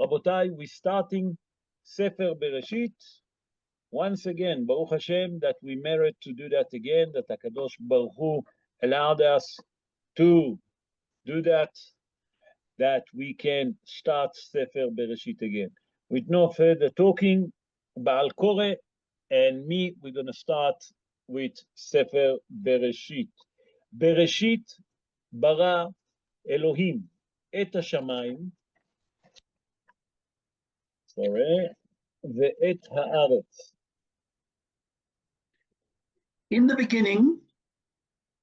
Rabotai, we're starting Sefer Bereishit. Once again, Baruch Hashem, that we merit to do that again, that HaKadosh Baruch Hu allowed us to do that we can start Sefer Bereishit again. With no further talking, Baal Koreh and me, we're going to start with Sefer Bereishit. Bereishit bara Elohim et hashamayim, ve'et haaretz. In the beginning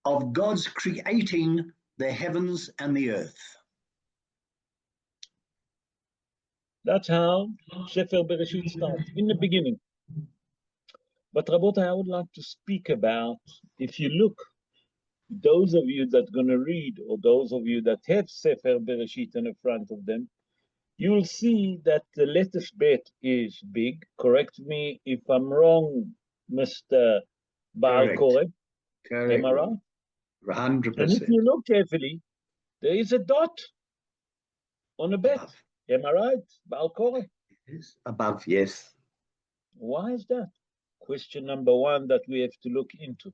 of God's creating the heavens and the earth. That's how Sefer Bereishit starts, in the beginning. But Rabotai, I would like to speak about, if you look, those of you that are going to read, or those of you that have Sefer Bereishit in the front of them, you will see that the letter bet is big. Correct me if I'm wrong, Mr. Baal Koreh. Correct. Am I right? 100%. And if you look carefully, there is a dot on the bet. Above. Am I right, Baal Koreh? Yes. Above, yes. Why is that? Question number one that we have to look into.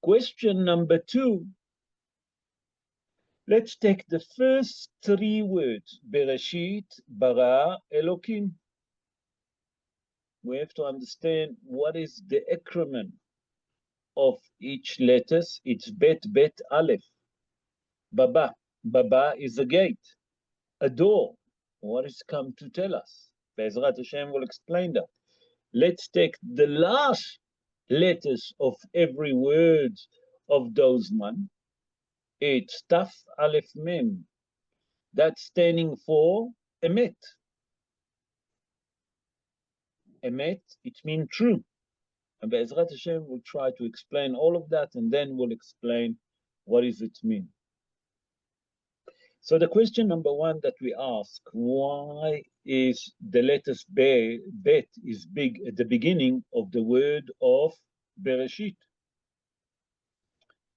Question number two, let's take the first three words, Bereshit, bara, Elokim. We have to understand what is the acronym of each letters. It's bet, aleph. Baba. Baba is a gate, a door. What is come to tell us? Be'ezrat Hashem will explain that. Let's take the last letters of every word of those one. It's Taf Aleph Mem. That's standing for Emet. Emet, it means true. And Be'ezrat Hashem will try to explain all of that, and then we'll explain what does it mean. So the question number one that we ask, why is the letters bet is big at the beginning of the word of Bereshit?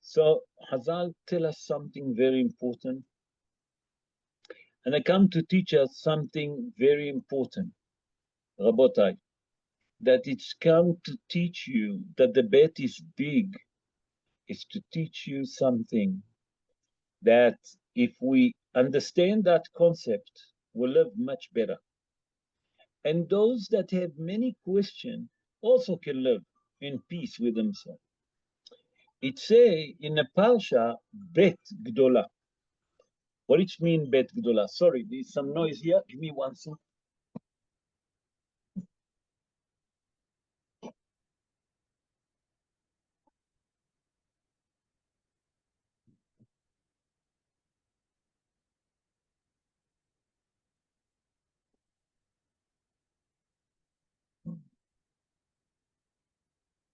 So Hazal tell us something very important. And I come to teach us something very important, Rabotai, that it's come to teach you that the bet is big, is to teach you something that if we understand that concept, we'll live much better. And those that have many questions also can live in peace with themselves. It say in a Parsha, Bet Gdola. What it mean, Bet Gdola? Sorry, there's some noise here. Give me one second.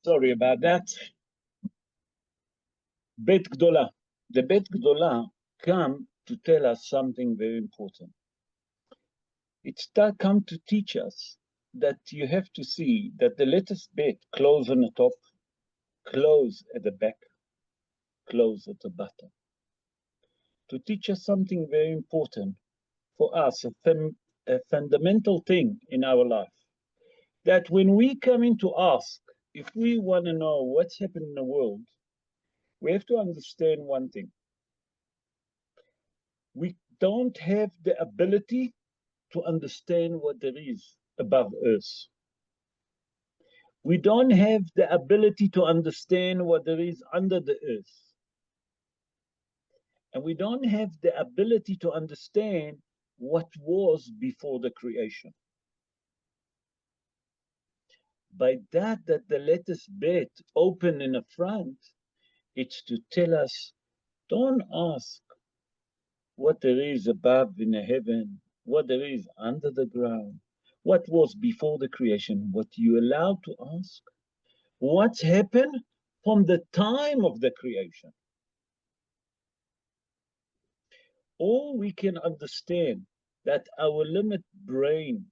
Sorry about that. Bet Gdola. The Bet Gdola come to tell us something very important. It's come to teach us that you have to see that the letters Bet close on the top, close at the back, close at the bottom. To teach us something very important for us, a fundamental thing in our life. That when we come in to ask, if we want to know what's happening in the world, we have to understand one thing. We don't have the ability to understand what there is above Earth. We don't have the ability to understand what there is under the earth. And we don't have the ability to understand what was before the creation. By that the letters bet open in the front, it's to tell us, don't ask what there is above in the heaven, what there is under the ground, what was before the creation. What you allowed to ask, what's happened from the time of the creation. All we can understand that our limit brain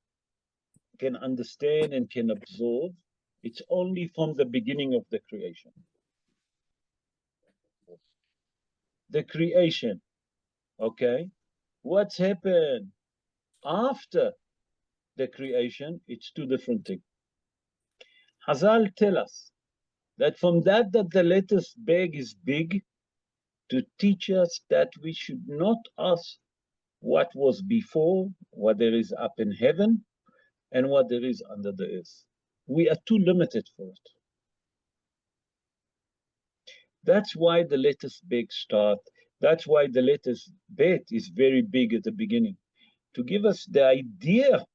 can understand and can absorb, it's only from the beginning of the creation. The creation, okay? What's happened After the creation, it's two different things. Hazal tell us that from that the latest bag is big, to teach us that we should not ask what was before, what there is up in heaven, and what there is under the earth. We are too limited for it. That's why the latest big start, that's why the latest bet is very big at the beginning, to give us the idea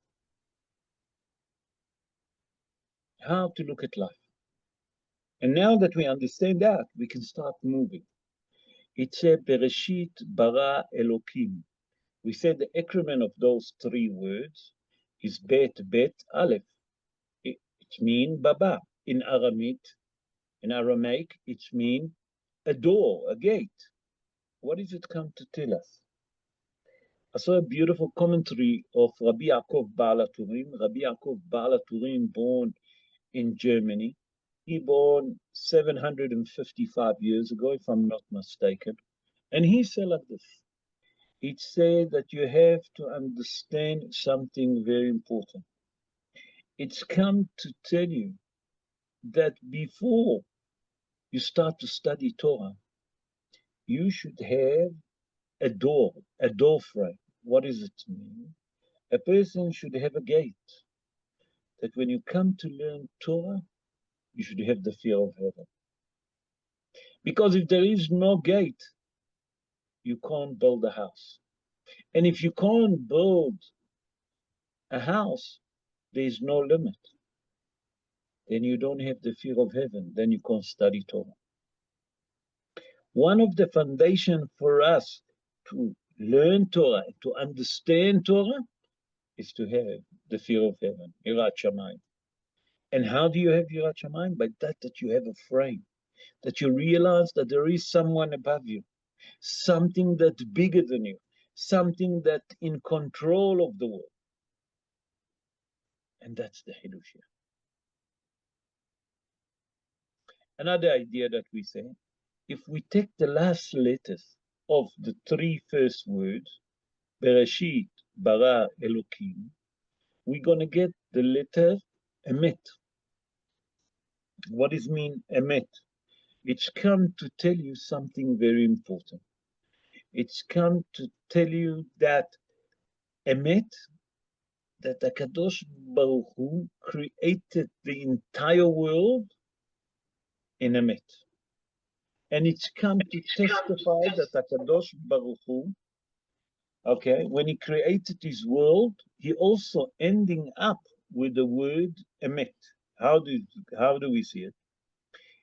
how to look at life. And now that we understand that, we can start moving. It's a Bereishit bara Elokim. We said the acronym of those three words is Bet Aleph. It means Baba. In Aramaic, it means a door, a gate. What does it come to tell us? I saw a beautiful commentary of Rabbi Yaakov Baal HaTurim. Rabbi Yaakov Baal HaTurim, born in Germany. He born 755 years ago, if I'm not mistaken. And he said like this. It said that you have to understand something very important. It's come to tell you that before you start to study Torah, you should have a door frame. What does it mean? A person should have a gate. That when you come to learn Torah, you should have the fear of heaven. Because if there is no gate, you can't build a house. And if you can't build a house, there is no limit. Then you don't have the fear of heaven. Then you can't study Torah. One of the foundations for us to learn Torah, to understand Torah, is to have the fear of heaven, Yirat Shamayim. And how do you have Yirat Shamayim? By that you have a frame, that you realize that there is someone above you, something that's bigger than you, something that's in control of the world. And that's the Hidushia. Another idea that we say, if we take the last letters of the three first words, Bereishit, bara, Elokim, we're going to get the letter Emet. What does mean Emet? It's come to tell you something very important. It's come to tell you that Emet, that HaKadosh Baruch Hu created the entire world in Emet. And it's come to testify that HaKadosh Baruch Hu, okay, when he created his world, he also ending up with the word Emet. How do we see it?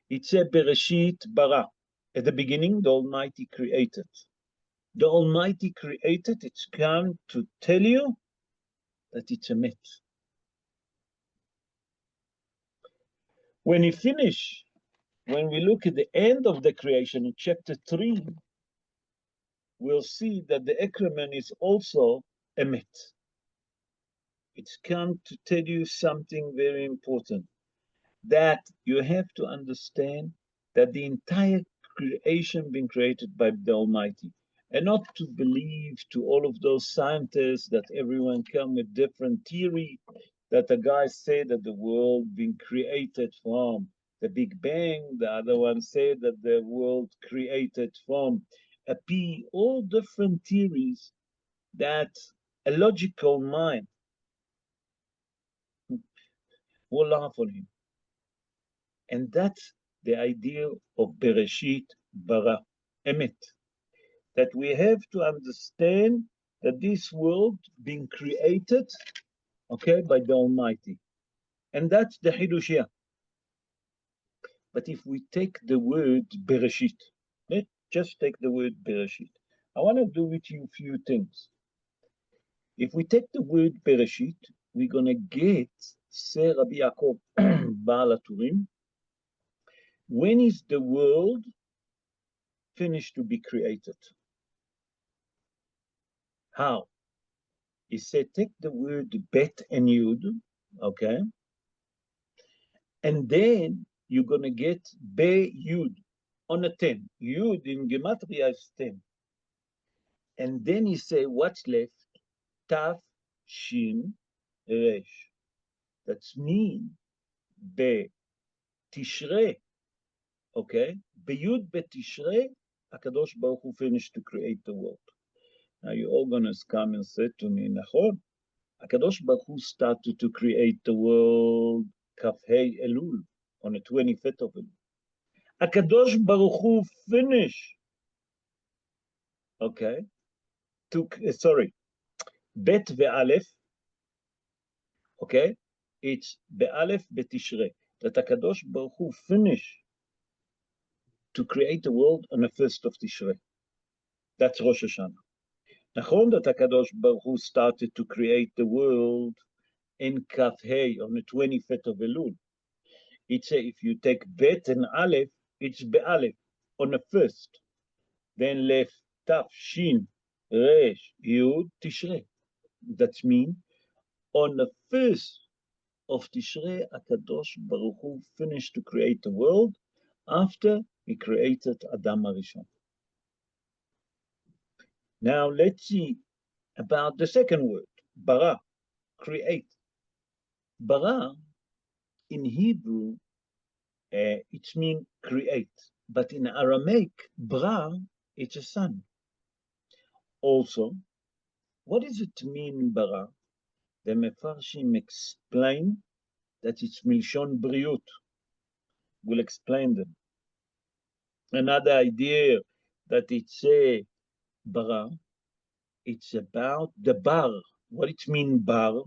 It's a Bereishit bara. At the beginning, the Almighty created. The Almighty created, it's come to tell you that it's Emet. When he finished, when we look at the end of the creation in chapter 3, we'll see that the acronym is also Emet. It's come to tell you something very important, that you have to understand that the entire creation been created by the Almighty, and not to believe to all of those scientists that everyone come with different theory, that the guy said that the world been created from the Big Bang, the other one said that the world created from a pea, all different theories that a logical mind will laugh on him. And that's the idea of Bereshit bara, Emet. That we have to understand that this world being created, okay, by the Almighty. And that's the Hidushia. But if we take the word Bereshit, let's just take the word Bereshit. I want to do with you a few things. If we take the word Bereshit, we're going to get, say Rabbi Yaakov Baal HaTurim, when is the world finished to be created? How? He said, take the word Bet and Yud, okay? And then you're going to get Be Yud on a 10. Yud in Gematria is 10. And then he say, what's left? Tav Shin, Resh. That's mean Betishre, okay? Beyud Betishre, HaKadosh Baruch Hu finished to create the world. Now you're all gonna come and say to me, Nachon, HaKadosh Baruch Hu started to create the world Kafhei Elul, on the 25th of Elul. HaKadosh Baruch Hu finished, okay, sorry, Bet ve'alef, okay, it's be'alef betishre, that HaKadosh Baruch Hu finished to create the world on the 1st of Tishrei. That's Rosh Hashanah. Nachon that HaKadosh Baruch Hu started to create the world in Kaf Hey on the 25th of Elul. It's if you take Bet and Aleph, it's Be'alef on the 1st. Then Lef, Taf, Shin, Resh, Yud, Tishrei. That means on the 1st of Tishrei, HaKadosh Baruch Hu finished to create the world after he created Adam Arishon. Now let's see about the second word, bara, create. Bara in Hebrew, it means create, but in Aramaic, bra, it's a son. Also, what does it mean, bara? The Mefarshim explain that it's Milshon Briut. We'll explain them. Another idea that it's a bara, it's about the bar. What it means bar?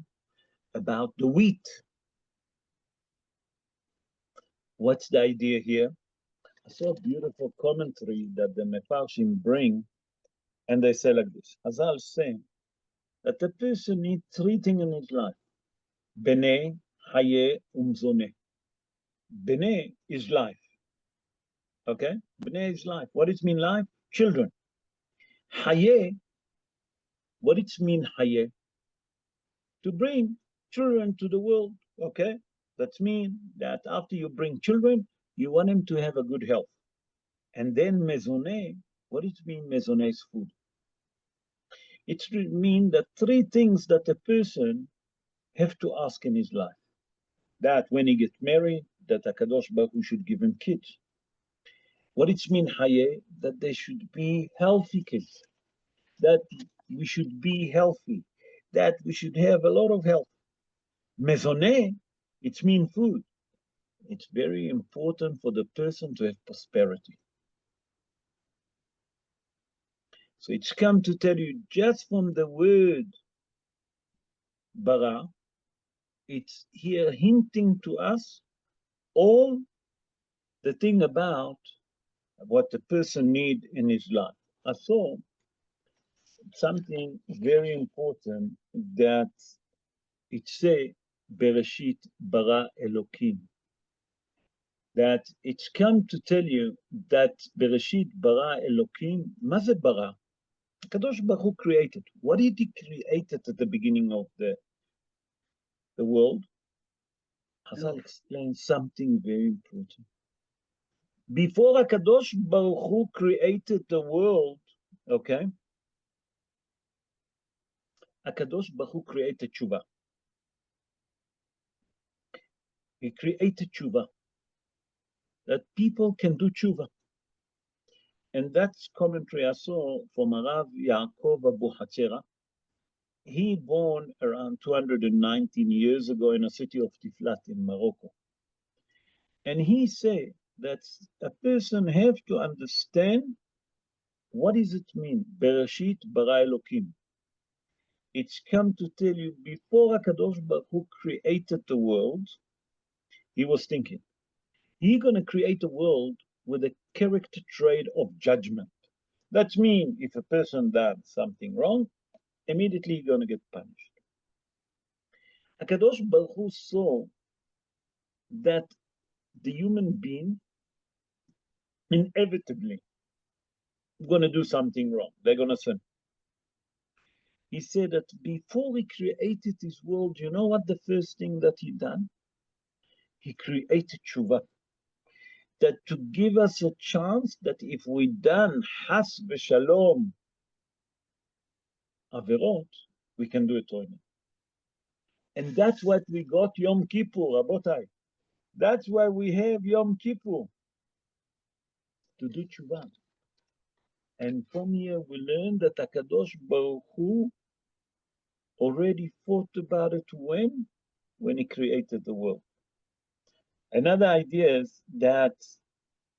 About the wheat. What's the idea here? I saw a beautiful commentary that the Mefarshim bring, and they say like this. Hazal say that the person needs three things in his life. Bene, Haye, Umzone. Bene is life. Okay? Bene is life. What does it mean life? Children. Haye, what does it mean Haye? To bring children to the world. Okay? That means that after you bring children, you want them to have a good health. And then Mezone, what does it mean Mezone is food? It means that three things that a person have to ask in his life. That when he gets married, that HaKadosh Baruch Hu should give him kids. What it means, Haye, that they should be healthy kids. That we should be healthy. That we should have a lot of health. Mezoneh, it means food. It's very important for the person to have prosperity. So it's come to tell you just from the word bara, it's here hinting to us all the thing about what the person need in his life. I saw something very important that it say Bereishit bara Elokim. That it's come to tell you that Bereishit bara Elokim, ma ze bara? Kadosh Baruch Hu created. What did he create at the beginning of the world? Hazal explains something very important. Before HaKadosh Baruch Hu created the world, okay, HaKadosh Baruch Hu created tshuva. He created tshuva, that people can do tshuva. And that's commentary I saw from Arav Yaakov Abu Hatzera. He born around 219 years ago in a city of Tiflat in Morocco. And he said that a person have to understand what does it mean, Bereshit bara Elokim. It's come to tell you before HaKadosh Baruch Hu created the world, he was thinking, he's going to create a world with a character trait of judgment. That means if a person does something wrong, immediately you're going to get punished. HaKadosh Baruch Hu saw that the human being inevitably going to do something wrong. They're going to sin. He said that before he created this world, you know what the first thing that he done? He created tshuva. That to give us a chance that if we done has v'shalom averot, we can do it right now. And that's what we got Yom Kippur, Rabotai. That's why we have Yom Kippur, to do tshuva. And from here we learn that HaKadosh Baruch Hu already thought about it when he created the world. Another idea is that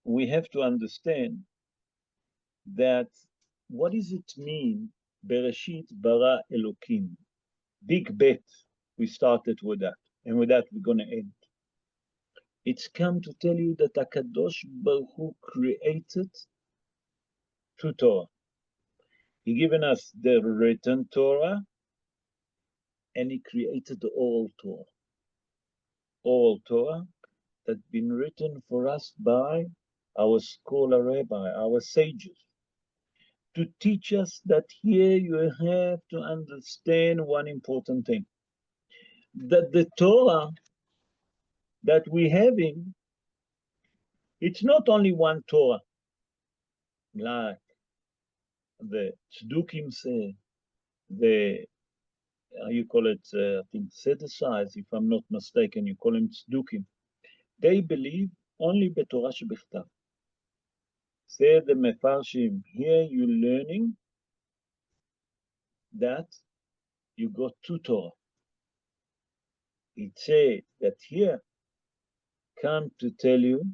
we have to understand that what does it mean, Bereishit bara Elokim? Big bet, we started with that, and with that we're going to end. It's come to tell you that HaKadosh Baruch Hu created through Torah. He given us the written Torah, and he created the oral Torah. Oral Torah that's been written for us by our scholar rabbi, our sages, to teach us that here you have to understand one important thing, that the Torah that we're having, it's not only one Torah, like the Tzdukim say, the, how you call it, I think Sedecides, if I'm not mistaken, you call them Tzdukim. They believe only בתורה שבכתב. Say the Mefarshim, here you're learning that you got two Torah. It say that here come to tell you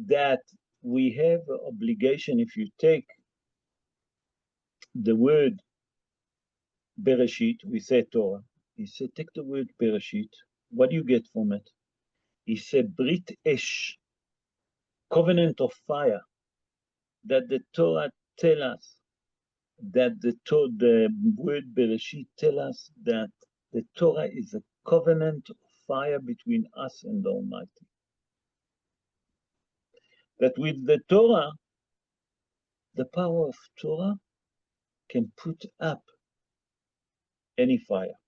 that we have an obligation. If you take the word Bereishit, we say Torah. He said, take the word Bereishit. What do you get from it? He said, Brit Esh, covenant of fire, that the Torah tell us, that the word Bereishit tell us that the Torah is a covenant of fire between us and the Almighty. That with the Torah, the power of Torah can put up any fire.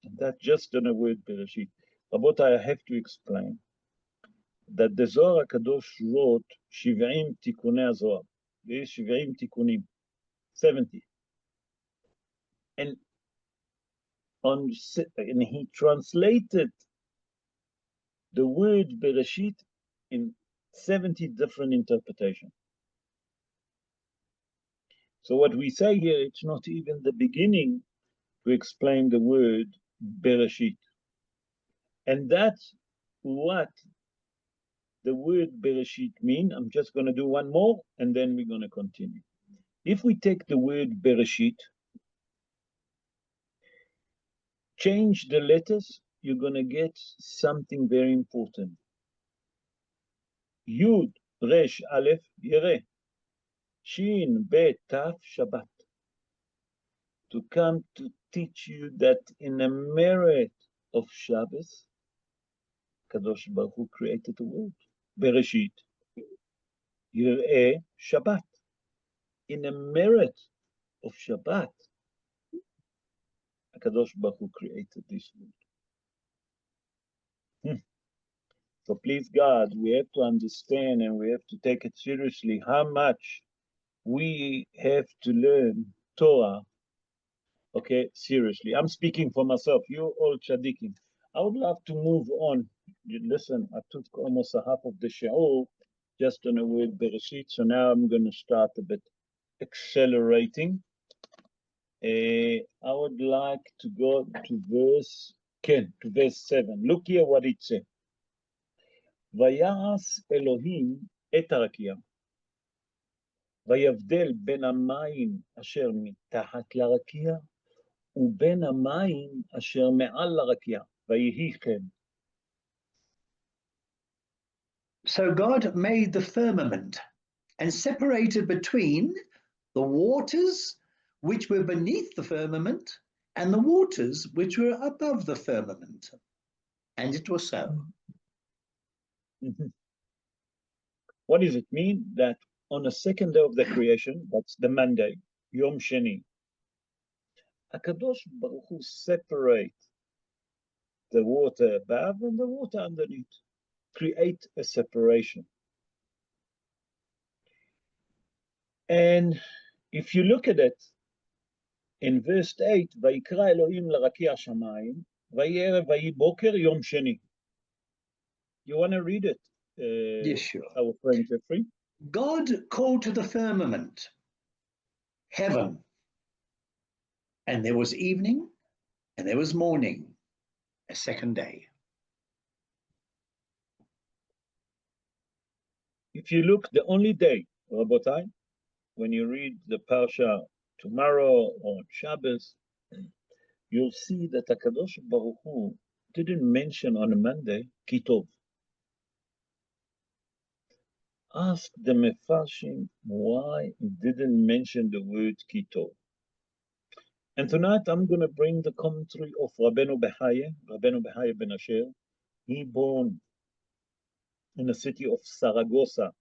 And that's just in a word, Bereishit. Rabotai, I have to explain that the Zohar HaKadosh wrote 70 תיקוני הזוהר. There is 70 תיקונים, 70. And he translated the word Bereishit in 70 different interpretations. So what we say here, it's not even the beginning to explain the word Bereishit. And that's what the word Bereishit mean. I'm just going to do one more, and then we're going to continue. If we take the word Bereishit, change the letters, you're going to get something very important. Yud, Resh, Aleph, Yere. Shin, Bet, Taf, Shabbat. To come to teach you that in the merit of Shabbos, Kadosh Baruch Hu created the world. Bereishit, Yireh, Shabbat. In the merit of Shabbat, Kadosh Baruch Hu created this world. So please God, we have to understand and we have to take it seriously how much we have to learn Torah. Okay, seriously. I'm speaking for myself. You all tzaddikim. I would love to move on. Listen, I took almost a half of the shiur just on a word Bereishit, so now I'm going to start a bit accelerating. I would like to go to verse 7. Look here what it says. ויעש אלוהים את הרקיע, ויבדל בין המים אשר מתחת לרקיע, ובין המים אשר מעל לרקיע, ויהי כן. So God made the firmament and separated between the waters which were beneath the firmament and the waters which were above the firmament. And it was so. What does it mean? That on the second day of the creation, that's the Monday, Yom Sheni, HaKadosh Baruch Hu separate the water above and the water underneath, create a separation. And if you look at it in verse 8, ויקרא אלוהים לרקיע השמיים, ויהי ערב ויהי בוקר יום שני. You want to read it, Yes, sure. our friend Jeffrey? God called to the firmament, heaven, and there was evening, and there was morning, a second day. If you look, the only day, Rabotai, when you read the Parsha tomorrow or Shabbos, you'll see that HaKadosh Baruch Hu didn't mention on a Monday, Kitov. Ask the Mefarshim why he didn't mention the word Kitov. And tonight I'm going to bring the commentary of Rabbeinu Behaye ben Asher. He born in the city of Saragossa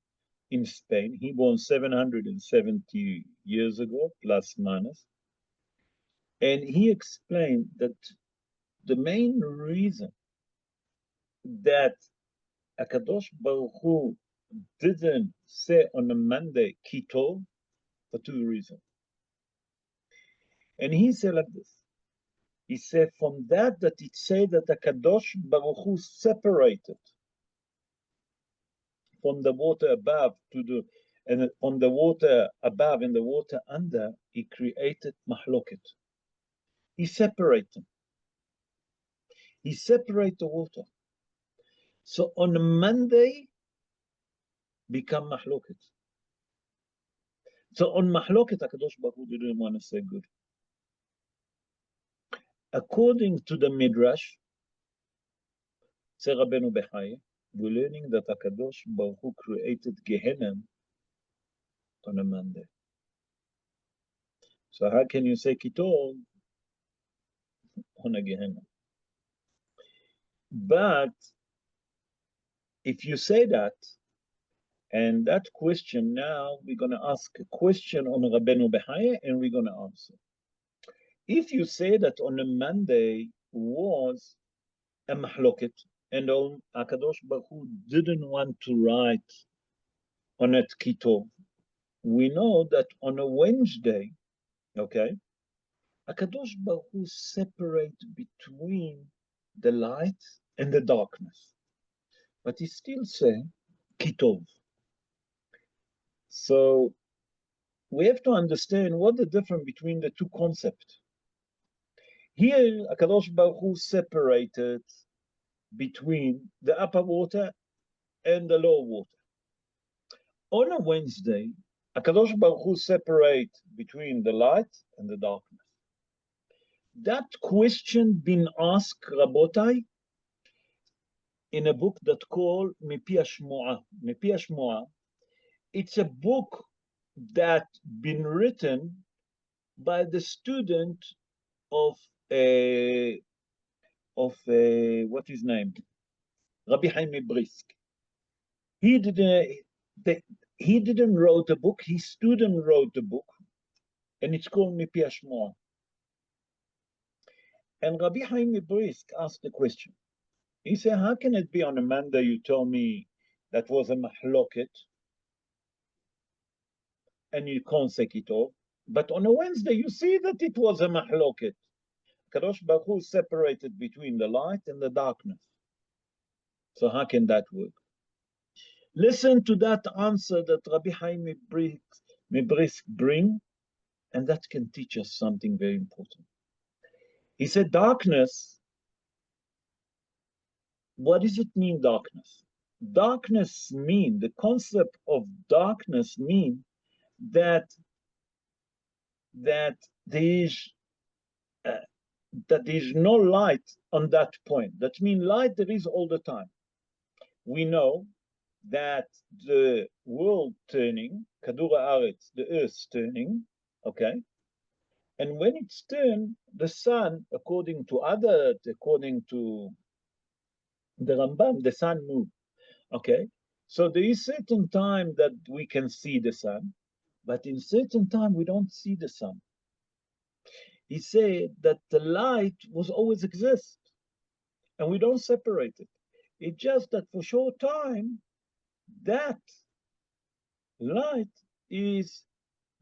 in Spain. He born 770 years ago, plus minus. And he explained that the main reason that HaKadosh Baruch Hu didn't say on a Monday Kitov for two reasons. And he said like this. He said from that it said that HaKadosh Baruch Hu separated from the water above to the, and from the water above and the water under, he created mahloket. He separated them. He separated the water. So on a Monday, become mahloket. So on mahloket, HaKadosh Baruch Hu didn't want to say good. According to the Midrash, say Rabbeinu Behaye, we're learning that HaKadosh Baruch Hu created Gehenna on a Monday. So how can you say Kitov on a Gehenna? But if you say that, and that question now, we're going to ask a question on Rabbeinu Behaye and we're going to answer. If you say that on a Monday was a mahloket, and HaKadosh Baruch Hu didn't want to write on it Kitov, we know that on a Wednesday, okay, HaKadosh Baruch Hu separate between the light and the darkness. But he still say Kitov. So we have to understand what the difference between the two concepts. Here, HaKadosh Baruch Hu separated between the upper water and the lower water. On a Wednesday, HaKadosh Baruch Hu separate between the light and the darkness. That question been asked, Rabotai, in a book that called Mipi Hashmoa. Mipi Hashmoa. It's a book that been written by the student of what is named Rabbi Haim Brisk. He didn't wrote a book. His student wrote the book, and it's called Mipi Hashmoa. And Rabbi Haim Brisk asked the question. He said, "How can it be on a Monday you told me that was a mahloket, and you can't say Kitov, but on a Wednesday you see that it was a mahloket? Kadosh Baruch Hu separated between the light and the darkness. So how can that work?" Listen to that answer that Rabbi Haim Brisk bring, and that can teach us something very important. He said, darkness, what does it mean, darkness? Darkness mean, the concept of darkness mean that there is no light on that point. That means light there is all the time. We know that the world turning, Kadur Haaretz, the earth's turning, okay? And when it's turned, the sun, according to the Rambam, the sun moves, okay? So there is certain time that we can see the sun, but in certain time we don't see the sun. He said that the light was always exist, and we don't separate it. It's just that for short time, that light is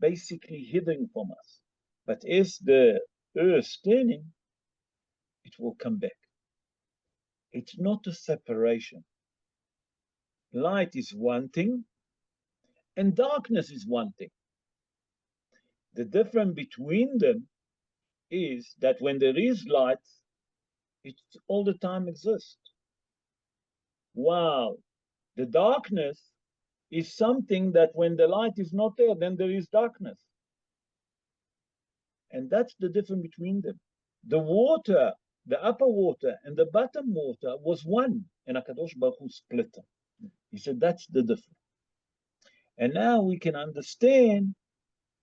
basically hidden from us. But as the earth turning, it will come back. It's not a separation. Light is one thing, and darkness is one thing. The difference between them is that when there is light, it all the time exists. Wow, the darkness is something that when the light is not there, then there is darkness. And that's the difference between them. The water, the upper water and the bottom water was one, and HaKadosh Baruch Hu split them. He said, that's the difference. And now we can understand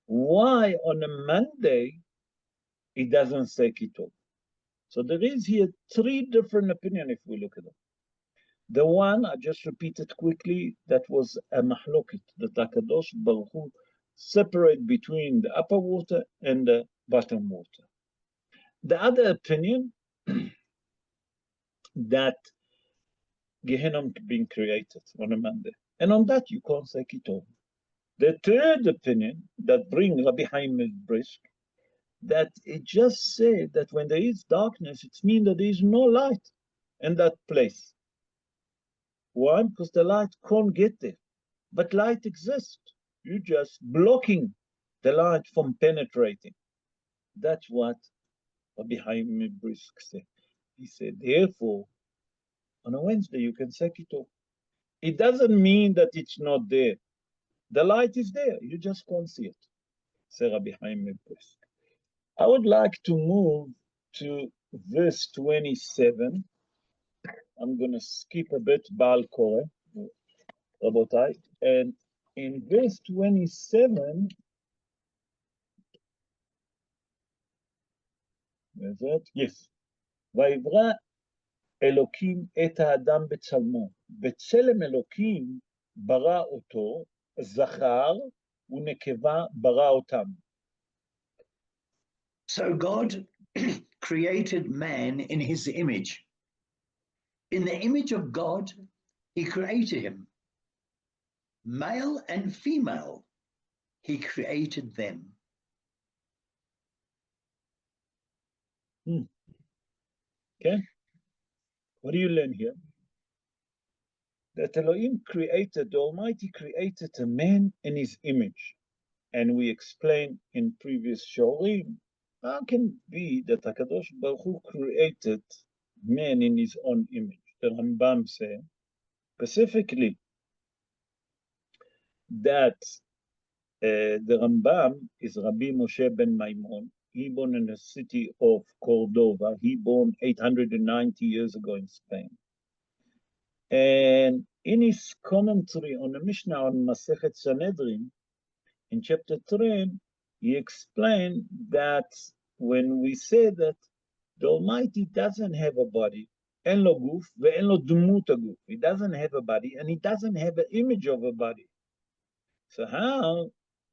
why on a Monday it doesn't say Kitov. So there is here three different opinions if we look at them. The one, I just repeated quickly, that was a mahlokit, that HaKadosh Baruch Hu separate between the upper water and the bottom water. The other opinion, that Gehenna being created on a Monday. And on that you can't say Kitov. The third opinion that brings Rabbi Haim Brisk, that it just said that when there is darkness, it means that there is no light in that place. Why? Because the light can't get there. But light exists. You're just blocking the light from penetrating. That's what Rabbi Haim Brisk said. He said, therefore, on a Wednesday you can say Kitov. It doesn't mean that it's not there. The light is there. You just can't see it. Say Rabbi Haim Brisk. I would like to move to verse 27. I'm going to skip a bit Baal Koreh, Rabotai. And in verse 27, is that? Yes. ויברא אלוקים את האדם בצלמו. בצלם אלוקים ברא אותו, זכר ונקבה ברא אותם. So God created man in his image. In the image of God, he created him. Male and female, he created them. Okay? What do you learn here? That Elohim created, the Almighty created a man in his image. And we explained in previous shorim, how can it be that HaKadosh Baruch Hu created man in his own image? The Rambam says specifically that the Rambam is Rabbi Moshe ben Maimon. He born in the city of Cordova. He born 890 years ago in Spain. And in his commentary on the Mishnah on Masechet Sanhedrin, in chapter 3, he explained that when we say that the Almighty doesn't have a body, en lo guf ve'en lo dumut guf. He doesn't have a body and he doesn't have an image of a body. So how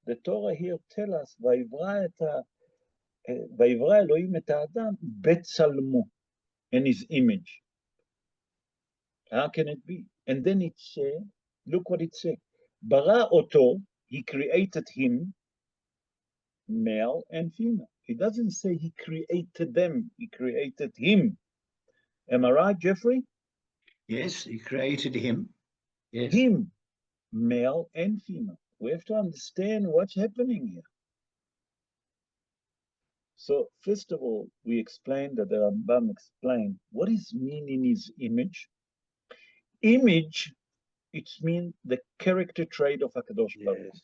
the Torah here tells us, ויברא אלוהים את האדם בצלמו, in his image. How can it be? And then it said, look what it said. ברא אותו, he created him, male and female. He doesn't say he created them, he created him. Am I right, Jeffrey? Yes, he created him. Yes. Him, male and female. We have to understand what's happening here. So, first of all, we explained that the Rambam explained what is mean in his image. Image, it means the character trait of HaKadosh Baruch Hu. Yes.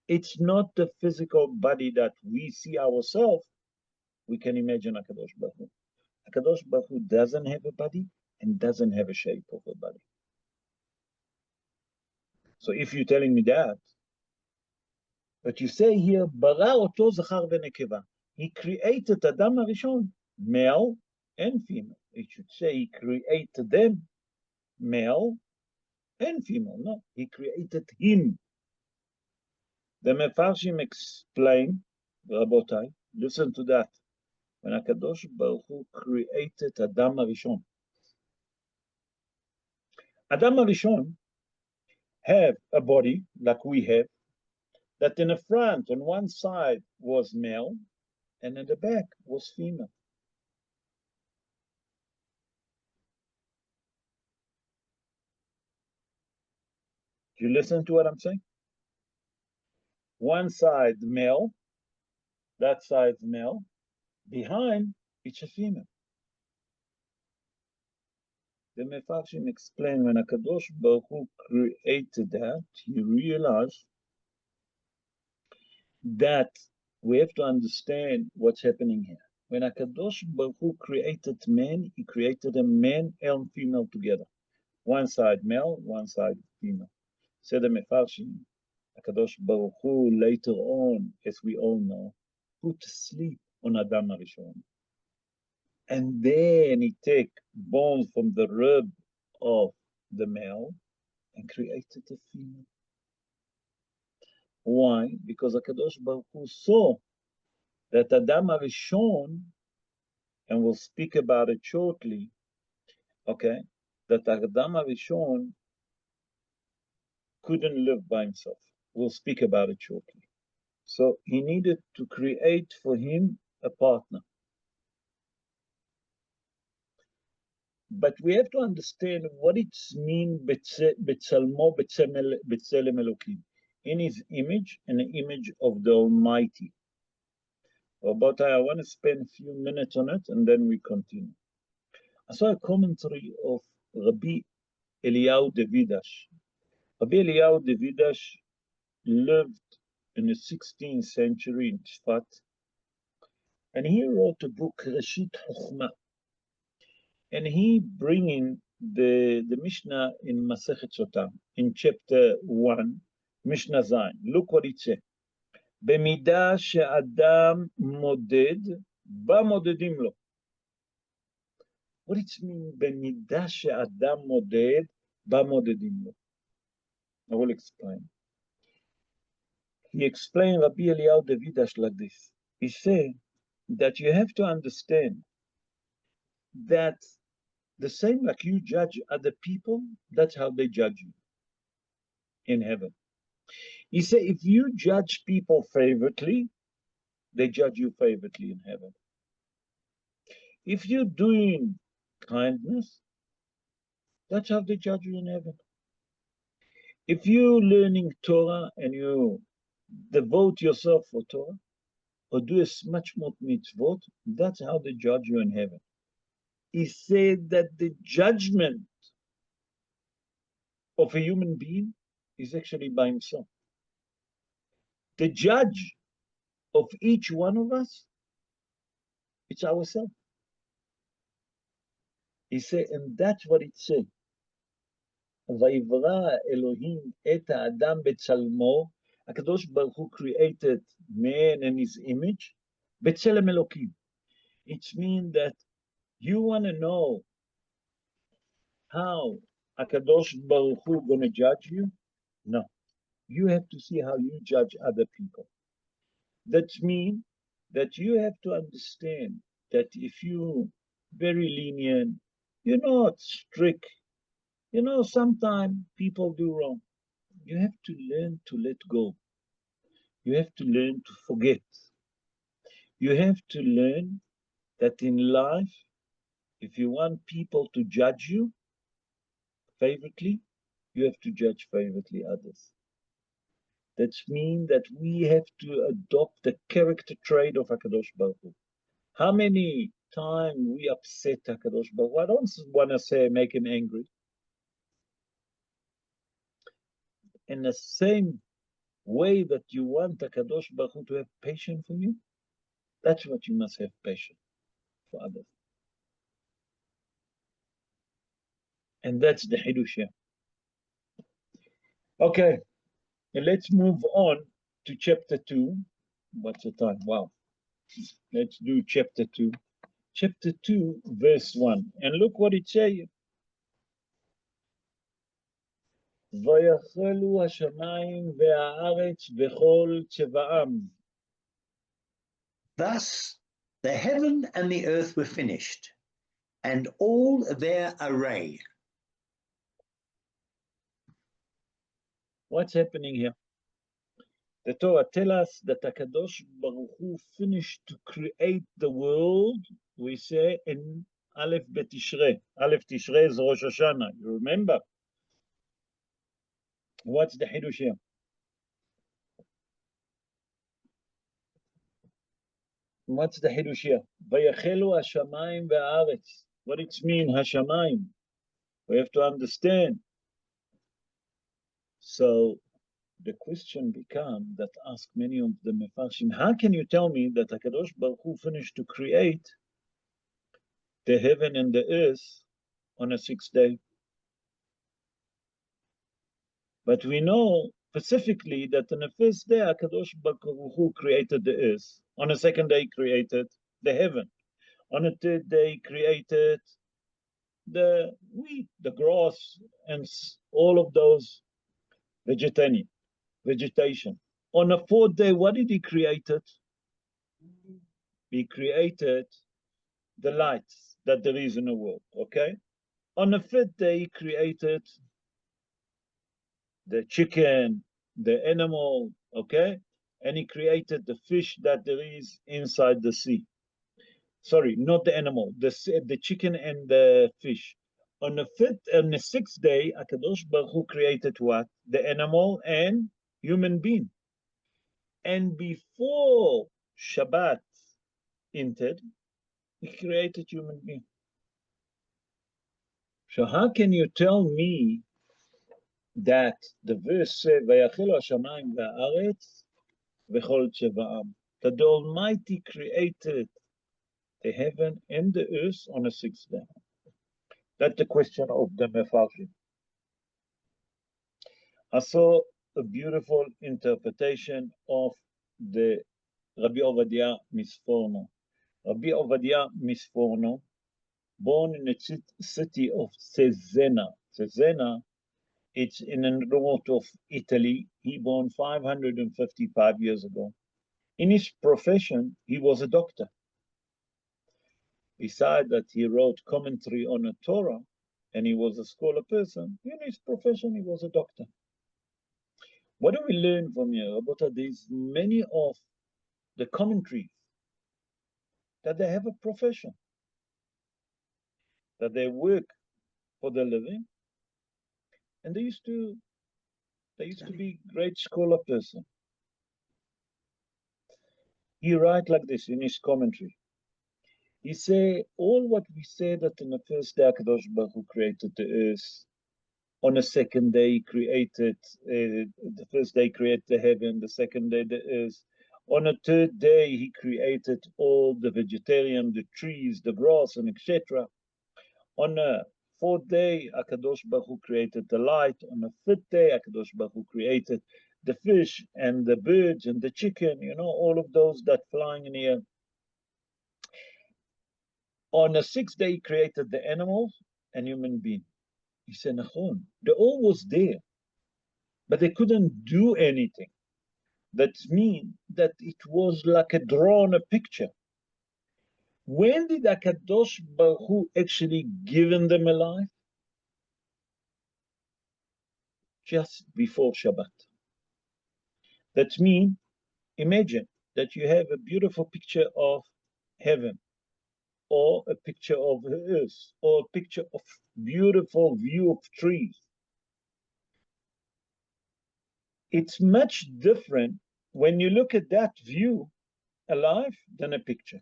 It's not the physical body that we see ourselves. We can imagine HaKadosh Baruch Hu. HaKadosh Baruch Hu doesn't have a body and doesn't have a shape of a body. So if you're telling me that, but you say here, bara oto zachar v'nekeva. He created Adam HaRishon, male and female. It should say he created them, male and female. No, he created him. The Mefarshim explain, Rabotai, listen to that. When HaKadosh Baruch Hu created Adam HaRishon, Adam HaRishon have a body like we have, that in the front, on one side was male, and in the back was female. Do you listen to what I'm saying? One side male, that side's male, behind it's a female. The Mefarshim explain when HaKadosh Baruch Hu created that, he realized that we have to understand what's happening here. When HaKadosh Baruch Hu created man, he created a man and female together. One side male, one side female. Said the Mefarshim, HaKadosh Baruch Hu later on, as we all know, put sleep on Adam HaRishon. And then he take bones from the rib of the male and created a female. Why? Because HaKadosh Baruch Hu saw that Adam HaRishon, and we'll speak about it shortly, okay, that Adam HaRishon couldn't live by himself. We'll speak about it shortly. So he needed to create for him a partner. But we have to understand what it means, B'Tzelmo B'Tzelem Elokim, in his image and the image of the Almighty. But I want to spend a few minutes on it and then we continue. I saw a commentary of Rabbi Eliyahu Davidash. Rabbi Eliyahu Davidash lived in the 16th century in Tzfat, and he wrote a book, Bereishit, and he bringing the Mishnah in Masechet Sotah, in chapter 1, Mishnah Zayin. Look what it says. במידה שאדם מודד, במודדים לו. What it means, במידה שאדם מודד, במודדים לו. I will explain. He explained Rabbi Eliyahu Davidash like this. He said that you have to understand that the same like you judge other people, that's how they judge you in heaven. He said if you judge people favorably, they judge you favorably in heaven. If you're doing kindness, that's how they judge you in heaven. If you're learning Torah and you devote yourself for Torah, or do as much more mitzvot, that's how they judge you in heaven. He said that the judgment of a human being is actually by himself. The judge of each one of us, it's ourselves. He said, and that's what it said. ויברא אלוהים את האדם בצלמו, הקדוש ברוך הוא created man in his image, בצלם אלוקים. It means that you want to know how הקדוש ברוך הוא going to judge you? No. You have to see how you judge other people. That means that you have to understand that if you're very lenient, you're not strict, you know, sometimes people do wrong. You have to learn to let go. You have to learn to forget. You have to learn that in life, if you want people to judge you favorably, you have to judge favorably others. That means that we have to adopt the character trait of HaKadosh Baruch Hu. How many times we upset HaKadosh Baruch Hu? I don't want to say make him angry. In the same way that you want HaKadosh Baruch Hu to have patience for you, that's what you must have patience for others. And that's the Hidush here. Okay, and let's move on to chapter 2. What's the time? Wow. Let's do chapter 2. Chapter 2, verse 1. And look what it says. ויחלו השמיים והארץ וכל צבאם. Thus the heaven and the earth were finished, and all their array. What's happening here? The Torah tells us that HaKadosh Baruch Hu finished to create the world, we say, in Aleph Betishrei. Aleph Tishrei is Rosh Hashanah, you remember? What's the Hidush here? What's the Hidush here? Vayachelu Hashamayim ve'aretz. What it means, Hashamayim? We have to understand. So the question becomes that ask many of the Mefarshim, how can you tell me that HaKadosh Baruch Hu finished to create the heaven and the earth on a 6th day? But we know specifically that on the first day, HaKadosh Baruch Hu created the earth. On the 2nd day, he created the heaven. On the 3rd day, he created the wheat, the grass, and all of those vegetation. On the 4th day, what did he create? He created the lights that there is in the world, okay? On the 5th day, he created the chicken, the animal, okay? And he created the fish that there is inside the sea. Sorry, not the animal, the chicken and the fish. On the 6th day, HaKadosh Baruch Hu created what? The animal and human being. And before Shabbat entered, he created human being. So how can you tell me that the verse says, "Vayachelu hashamayim ve'aretz v'chol tzeva'am," that the Almighty created the heaven and the earth on a 6th day? That's the question of the Mefarshim. I saw a beautiful interpretation of the Rabbi Ovadia Misforno. Rabbi Ovadia Misforno, born in the city of Cesena. Cesena, it's in the north of Italy. He born 555 years ago. In his profession, he was a doctor. Besides that, he wrote commentary on the Torah, and he was a scholar person. In his profession, he was a doctor. What do we learn from here? About these many of the commentaries that they have a profession, that they work for their living, and they used to be great scholar person. He write like this in his commentary. He say, all what we say that on the first day HaKadosh Baruch Hu created the earth, on the 2nd day he created, the first day he created the heaven, the 2nd day the earth. On the 3rd day he created all the vegetarian, the trees, the grass, and etc. On the 4th day, HaKadosh Baruch Hu created the light. On the 5th day, HaKadosh Baruch Hu created the fish and the birds and the chicken, all of those that flying in the air. On the 6th day, he created the animals and human being. He said, Nachon, the all was there, but they couldn't do anything. That means that it was like a drawn picture. When did HaKadosh Baruch Hu actually given them a life? Just before Shabbat. That means, imagine that you have a beautiful picture of heaven, or a picture of earth, or a picture of beautiful view of trees. It's much different when you look at that view alive than a picture.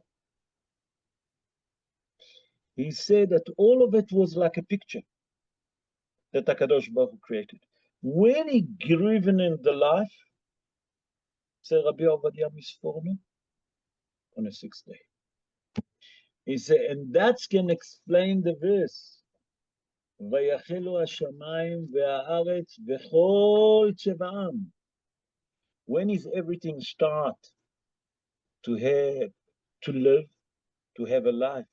He said that all of it was like a picture that HaKadosh Baruch Hu created. When he given in the life, said Rabbi Ovadia Misforno, on the 6th day. He said, and that can explain the verse. Vayachelu hashamayim ve'aretz v'chol tzeva'am. When is everything start to live, to have a life,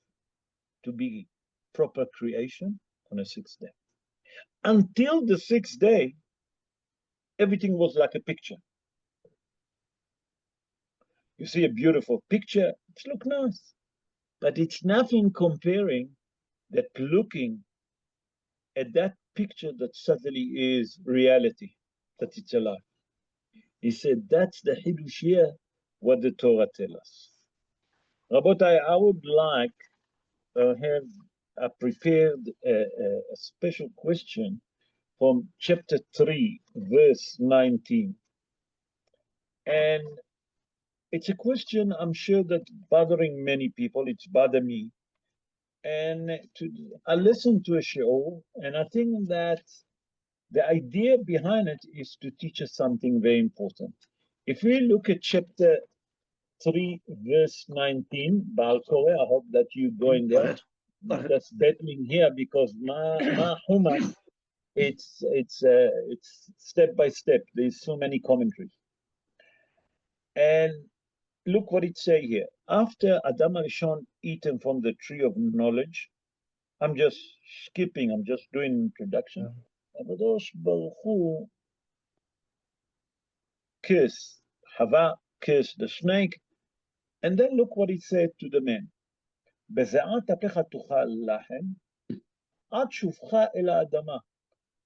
to be proper creation? On the 6th day. Until the 6th day, everything was like a picture. You see a beautiful picture, it looks nice, but it's nothing comparing that looking at that picture that suddenly is reality, that it's alive. He said, that's the Hidush here, what the Torah tells us. Rabotai, I would like to have prepared a special question from chapter 3, verse 19. And it's a question I'm sure that's bothering many people. It's bothered me. And I listened to a show, and I think that the idea behind it is to teach us something very important. If we look at chapter 3, verse 19, Baal Koreh, I hope that you go in there. Got it. That's battling here because my Humash, it's step by step. There's so many commentaries. And look what it say here. After Adam Arishon eaten from the tree of knowledge, I'm just skipping, I'm just doing introduction. Kadosh Baruch Hu cursed Hava, cursed the snake, and then look what it said to the man. בזיעת אפיך תאכל לחם, עד שובך אל האדמה,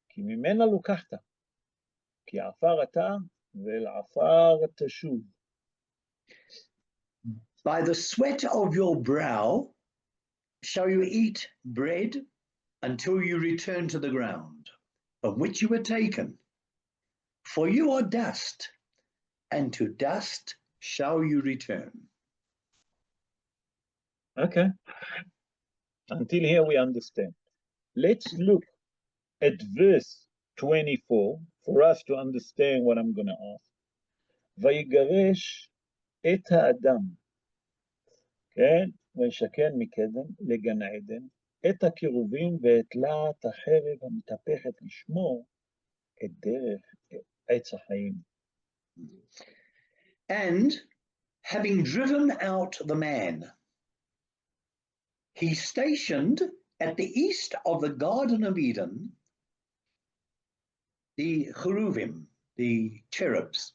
כי ממנה לוקחת, כי עפר אתה ואל עפר תשוב. By the sweat of your brow shall you eat bread until you return to the ground from which you were taken. For you are dust, and to dust shall you return. Okay. Until here we understand. Let's look at verse 24 for us to understand what I'm going to ask. ויגרש את האדם, כן, וישכן מקדם לגן עדן, את הקירובים ואת להט החרב המתהפכת לשמור את דרך עץ החיים. And having driven out the man, he stationed at the east of the Garden of Eden the cheruvim, the cherubs,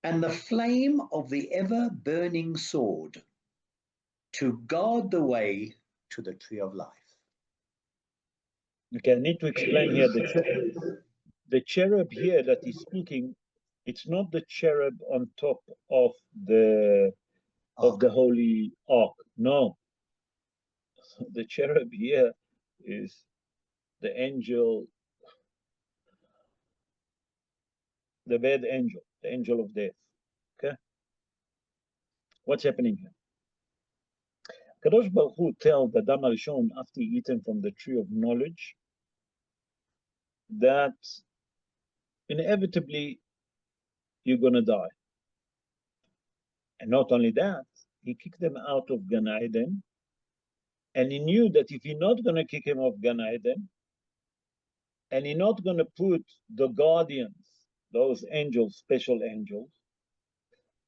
and the flame of the ever-burning sword to guard the way to the tree of life. Okay, I need to explain here the cherub here that he's speaking, it's not the cherub on top of the holy ark. No. The cherub here is the angel, the bad angel, the angel of death. Okay? What's happening here? Kadosh Baruch Hu tells Adam Arishon after he eaten from the tree of knowledge that inevitably you're going to die. And not only that, he kicked them out of Gan Eden, and he knew that if you're not going to kick him off Gan Eden, and you're not going to put the guardians, those angels, special angels,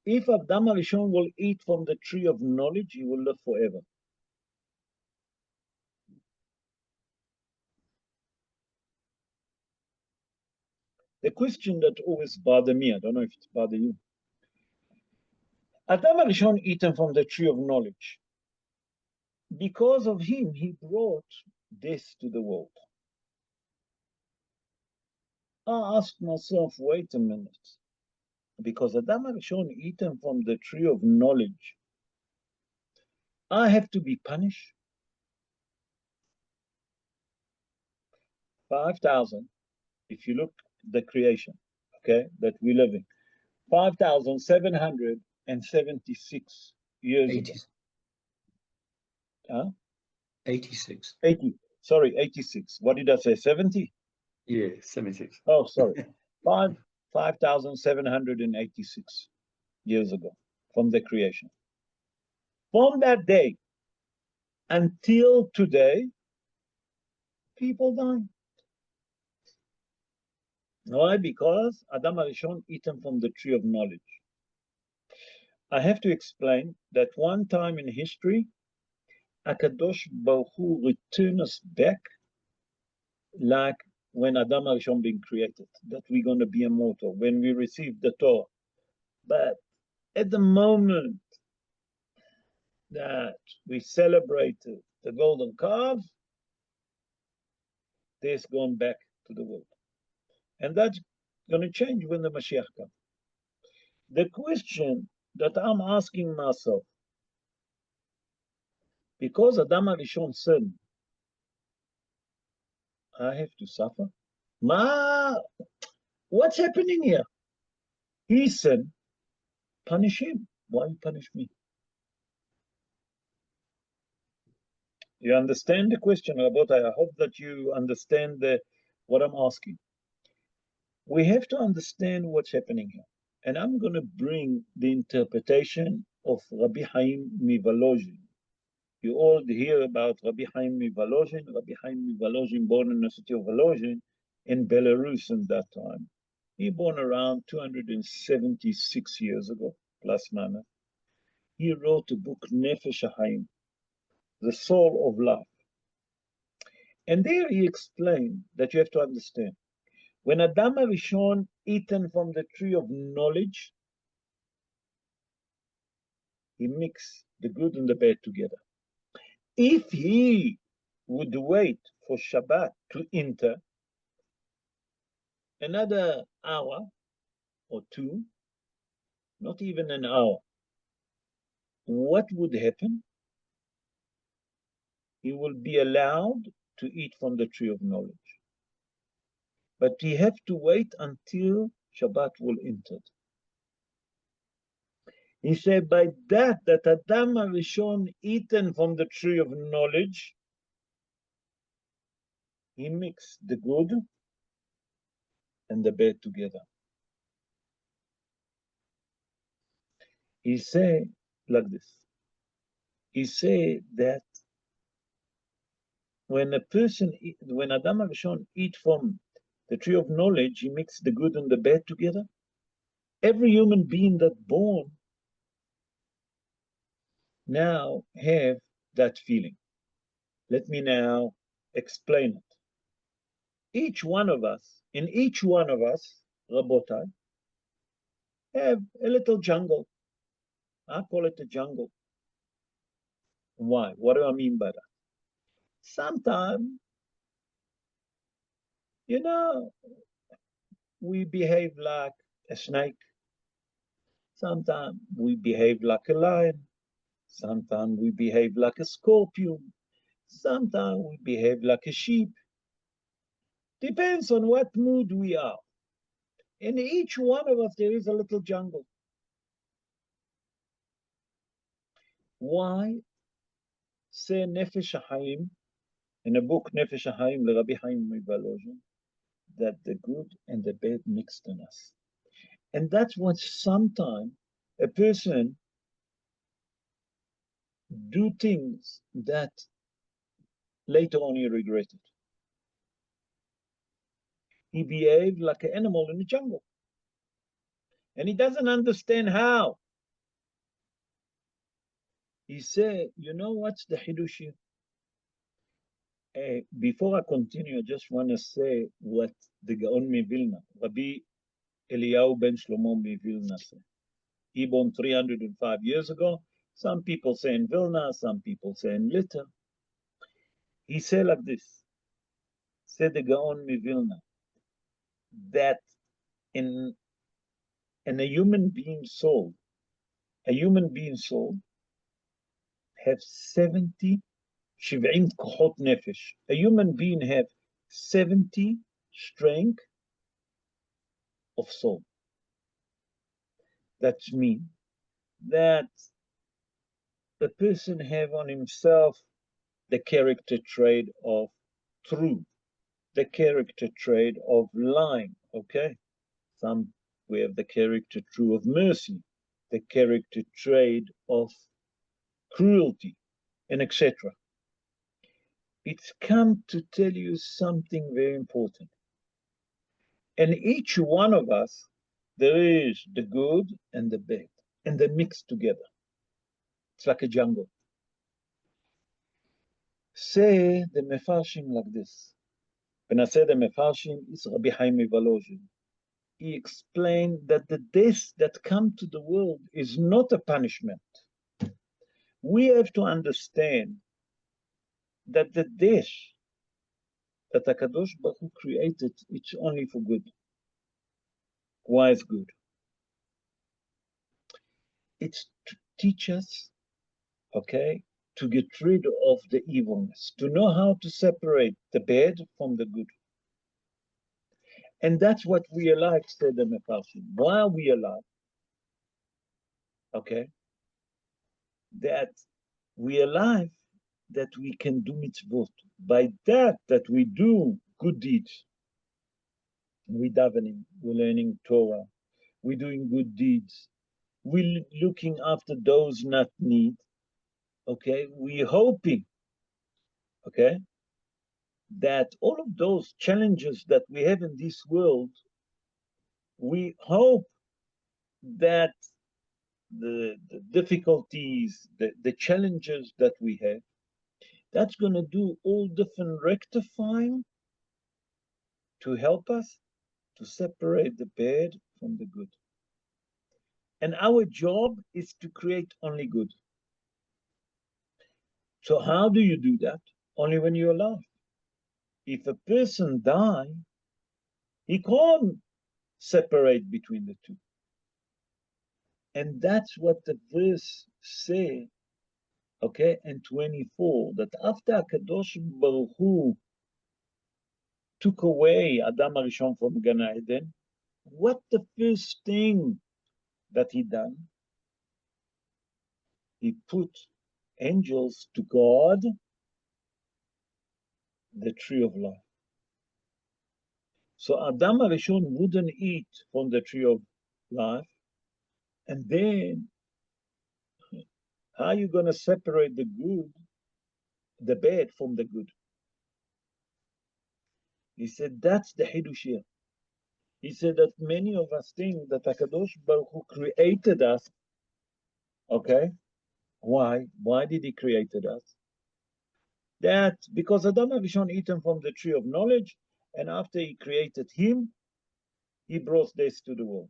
if Adam Arishon will eat from the tree of knowledge, he will live forever. The question that always bothered me, I don't know if it bothers you. Adam Arishon eaten from the tree of knowledge. Because of him, he brought death to the world. I asked myself, wait a minute. Because Adam Arishon eaten from the tree of knowledge, I have to be punished? 5,000, if you look the creation, okay, that we live in, 5,776 years ago. Huh? 86. 80, sorry, 86. What did I say, 70? Yeah, 76. Oh, sorry. 5,786 years ago from the creation. From that day until today, people die. Why? Because Adam Arishon eaten from the tree of knowledge. I have to explain that one time in history, Akadosh Baruch Hu returned us back like when Adam Arishon being created, that we're going to be immortal, when we received the Torah. But at the moment that we celebrated the golden calf, this gone back to the world. And that's going to change when the Mashiach comes. The question that I'm asking myself, because Adam HaRishon sinned, I have to suffer? What's happening here? He sinned, punish him. Why you punish me? You understand the question, Rabotai? I hope that you understand what I'm asking. We have to understand what's happening here. And I'm going to bring the interpretation of Rabbi Haim Mivolozhin. You all hear about Rabbi Haim Mivolozhin. Rabbi Haim Mivolozhin, born in the city of Volozhin in Belarus at that time. He born around 276 years ago, plus minus. He wrote a book, Nefesh HaHaim, the soul of love. And there he explained that you have to understand, when Adam HaRishon eaten from the tree of knowledge, he mixed the good and the bad together. If he would wait for Shabbat to enter another hour or two, not even an hour, what would happen? He will be allowed to eat from the tree of knowledge. But he have to wait until Shabbat will enter. He said, by that Adam HaRishon eaten from the tree of knowledge, he mixed the good and the bad together. He said like this. He said that when Adam HaRishon eat from the tree of knowledge, he mixed the good and the bad together. Every human being that born now have that feeling. Let me now explain it. Each one of us, Rabotai, have a little jungle. I call it a jungle. Why? What do I mean by that? Sometimes, we behave like a snake. Sometimes we behave like a lion. Sometimes we behave like a scorpion. Sometimes we behave like a sheep. Depends on what mood we are. In each one of us, there is a little jungle. Why say Nefesh HaHaim, in a book Nefesh HaHaim, Rabbi Haim Mivolozhin, that the good and the bad mixed in us? And that's what sometimes a person do things that later on he regretted. He behaved like an animal in the jungle. And he doesn't understand how. He said, you know what's the Hidush here? Before I continue, I just want to say what the Gaon Mivilna, Rabbi Eliyahu ben Shlomo Mivilna said. He born 305 years ago. Some people say in Vilna, some people say in Lita. He said like this, said the Gaon Mivilna, that in a human being's soul, have 70 kohot nefesh. A human being have 70 strength of soul. That means that the person have on himself the character trait of truth, the character trait of lying, okay? Some we have the character trait of mercy, the character trait of cruelty, and etc. It's come to tell you something very important. And each one of us, there is the good and the bad, and they're mixed together. It's like a jungle. Say the Mefarshim like this. When I say the Mefarshim, it's Rabbi Haim Mivolozhin. He explained that the death that come to the world is not a punishment. We have to understand that the death that HaKadosh Baruch Hu created, it's only for good. Why is good? It's to teach us, okay, to get rid of the evilness, to know how to separate the bad from the good. And that's what we are like, said the Mefarshim. Why are we alive? Okay, that we are alive, that we can do mitzvot. By that, that we do good deeds. We davening, we're learning Torah, we're doing good deeds, we're looking after those not need. Okay, we're hoping, okay, that all of those challenges that we have in this world, we hope that the difficulties, the challenges that we have, that's going to do all different rectifying to help us to separate the bad from the good. And our job is to create only good. So how do you do that? Only when you're alive. If a person dies, he can't separate between the two. And that's what the verse says, okay, in 24, that after Kadosh Baruch Hu took away Adam Arishon from Gan Eden, what the first thing that he done? He put angels to guard the tree of life. So Adam Arishon wouldn't eat from the tree of life. And then, how are you going to separate the good, the bad from the good? He said, that's the Hidush here. He said that many of us think that HaKadosh Baruch Hu created us. Okay? Why? Why did he create us? That because Adam Arishon eaten from the tree of knowledge, and after he created him, he brought this to the world.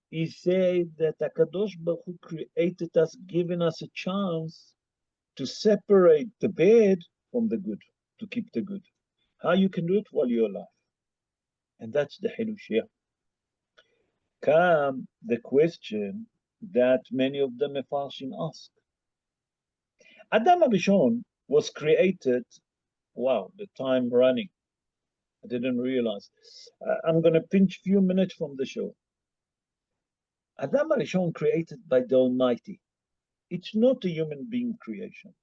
He said that HaKadosh Baruch Hu created us, giving us a chance to separate the bad from the good, to keep the good. How you can do it while you're alive. And that's the Hidush here. Come the question that many of the Mefarshim ask. Adam Arishon was created, wow, the time running. I didn't realize. I'm going to pinch a few minutes from the show. Adam Arishon created by the Almighty. It's not a human being creation.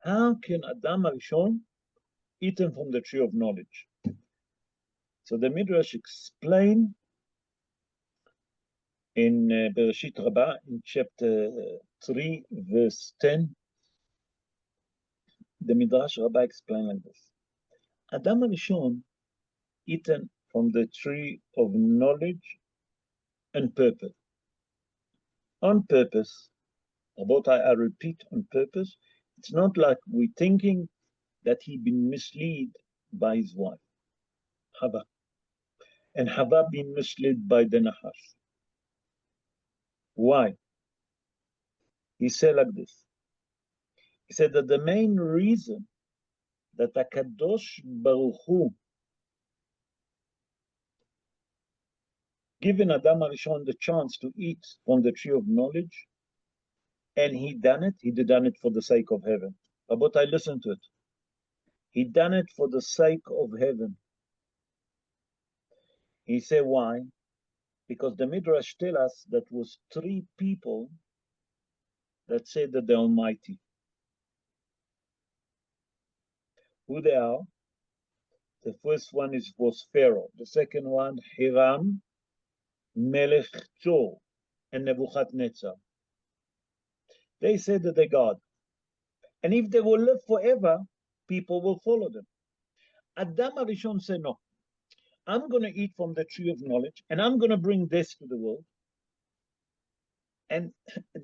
How can Adam Arishon eaten from the tree of knowledge? So the Midrash explain in Bereishit Rabbi, in chapter 3, verse 10, the Midrash Rabbi explain like this. Adam Arishon eaten from the tree of knowledge and purpose. On purpose, about I repeat, on purpose, it's not like we're thinking that he been misled by his wife, Chava. And Chava been misled by the Nahash. Why? He said like this. He said that the main reason that HaKadosh Baruch Hu given Adam Arishon the chance to eat from the tree of knowledge, and he done it for the sake of heaven. But I listened to it. He done it for the sake of heaven. He said, why? Because the Midrash tell us that was 3 people that said that the Almighty. Who they are? The first one was Pharaoh. The second one, Hiram, Melech Tzor, and Nebuchadnezzar. They said that they're God. And if they will live forever, people will follow them. Adam Arishon said, no, I'm going to eat from the tree of knowledge, and I'm going to bring this to the world. And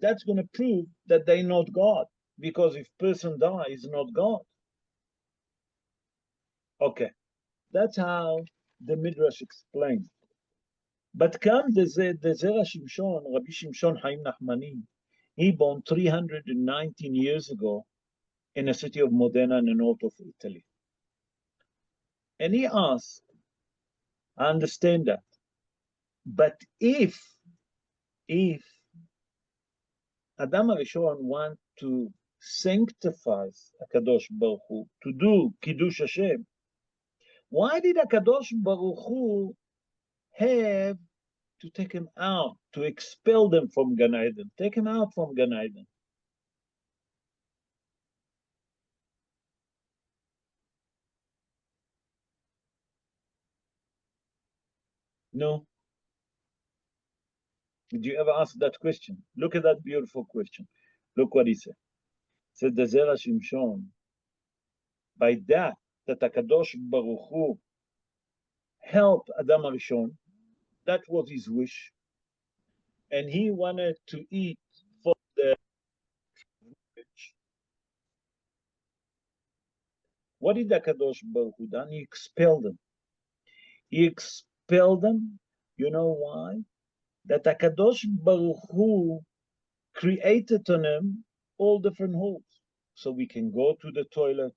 that's going to prove that they're not God, because if person dies, not God. Okay, that's how the Midrash explains. But come the Zera Shimshon, Rabbi Shimshon Haim Nachmani, he born 319 years ago in the city of Modena in the north of Italy. And he asked, I understand that. But if Adam HaRishon want to sanctify HaKadosh Baruch Hu, to do Kiddush Hashem, why did HaKadosh Baruch Hu have to take him out, to expel them from Gan Eden, take him out from Gan Eden? No. Did you ever ask that question? Look at that beautiful question. Look what he said. Said the Zera Shimshon, by that HaKadosh Baruch Hu helped Adam HaRishon, that was his wish, and he wanted to eat from the rich. What did HaKadosh Baruch Hu done? He expelled them. He expelled them. You know why? That HaKadosh Baruch Hu created on him all different holes. So we can go to the toilet.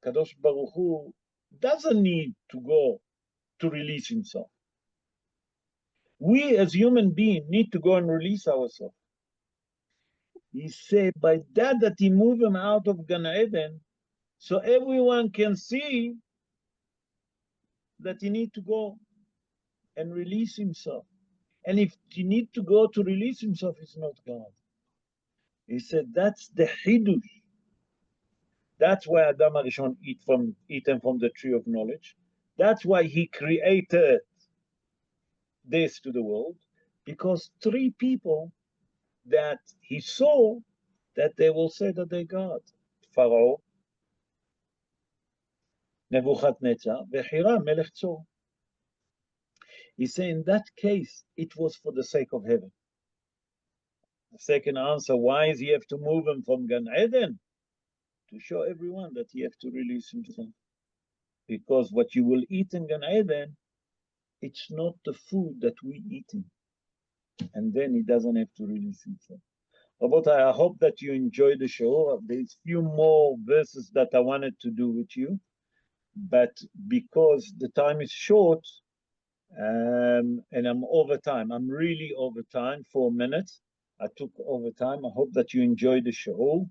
Kadosh Baruch Hu doesn't need to go to release himself. We as human beings need to go and release ourselves. He said by that he moved him out of Gan Eden, so everyone can see that he need to go and release himself. And if he need to go to release himself, it's not God. He said that's the Hidush. That's why Adam HaRishon eaten from the tree of knowledge. That's why he created this to the world, because three people that he saw that they will say that they God. Pharaoh, Nebuchadnezzar, Hiram, Melech Tzor. He said in that case, it was for the sake of heaven. The second answer, why does he have to move him from Gan Eden? To show everyone that he have to release himself. Because what you will eat in Gan Eden, it's not the food that we eating. And then he doesn't have to release himself. Rabotai, I hope that you enjoyed the show. There's few more verses that I wanted to do with you, but because the time is short, and I'm over time, I'm really over time, 4 minutes. I took over time. I hope that you enjoyed the show.